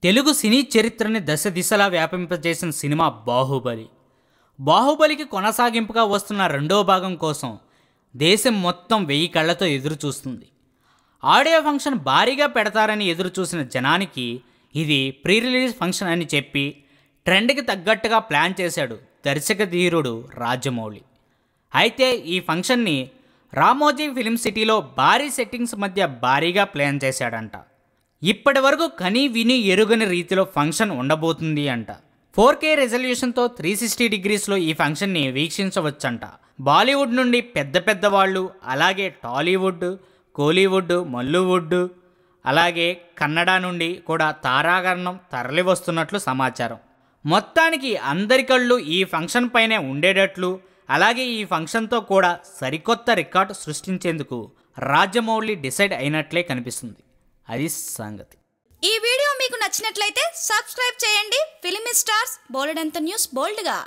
తెలుగు సినీ చరిత్రని దశ దిశలా వ్యాపింపజేసిన సినిమా బాహుబలి. బాహుబలికి కొనసాగింపుగా వస్తున్న రెండో భాగం కోసం దేశం మొత్తం 1000 కళ్లతో ఎదురు చూస్తుంది. ఆడియో ఫంక్షన్ భారీగా పెడతారని ఎదురు చూసిన జనానికి ఇది ప్రీ రిలీజ్ ఫంక్షన్ అని చెప్పి ట్రెండ్కి తగ్గట్టుగా ప్లాన్ చేశాడు దర్శక ధీరుడు రాజమౌళి. అయితే ఈ ఫంక్షన్ని రామోజీ ఫిలిం సిటీలో భారీ సెట్టింగ్స్ మధ్య భారీగా ప్లాన్ చేశాడంట. ఇప్పటి వరకు కని విని ఎరుగని రీతిలో ఫంక్షన్ ఉండబోతుంది అంట. 4K రెజల్యూషన్తో 360 డిగ్రీస్లో ఈ ఫంక్షన్ని వీక్షించవచ్చంట. బాలీవుడ్ నుండి పెద్ద పెద్ద వాళ్ళు, అలాగే టాలీవుడ్, కోలీవుడ్, మల్లువుడ్, అలాగే కన్నడ నుండి కూడా తారాగణం తరలి వస్తున్నట్లు సమాచారం. మొత్తానికి అందరి కళ్ళు ఈ ఫంక్షన్ పైనే ఉండేటట్లు, అలాగే ఈ ఫంక్షన్తో కూడా సరికొత్త రికార్డు సృష్టించేందుకు రాజమౌళి డిసైడ్ అయినట్లే కనిపిస్తుంది. అది సంగతి. ఈ వీడియో మీకు నచ్చినట్లయితే సబ్స్క్రైబ్ చేయండి. ఫిలిమి స్టార్స్ బోల్డ్ అంత న్యూస్ బోల్డ్గా.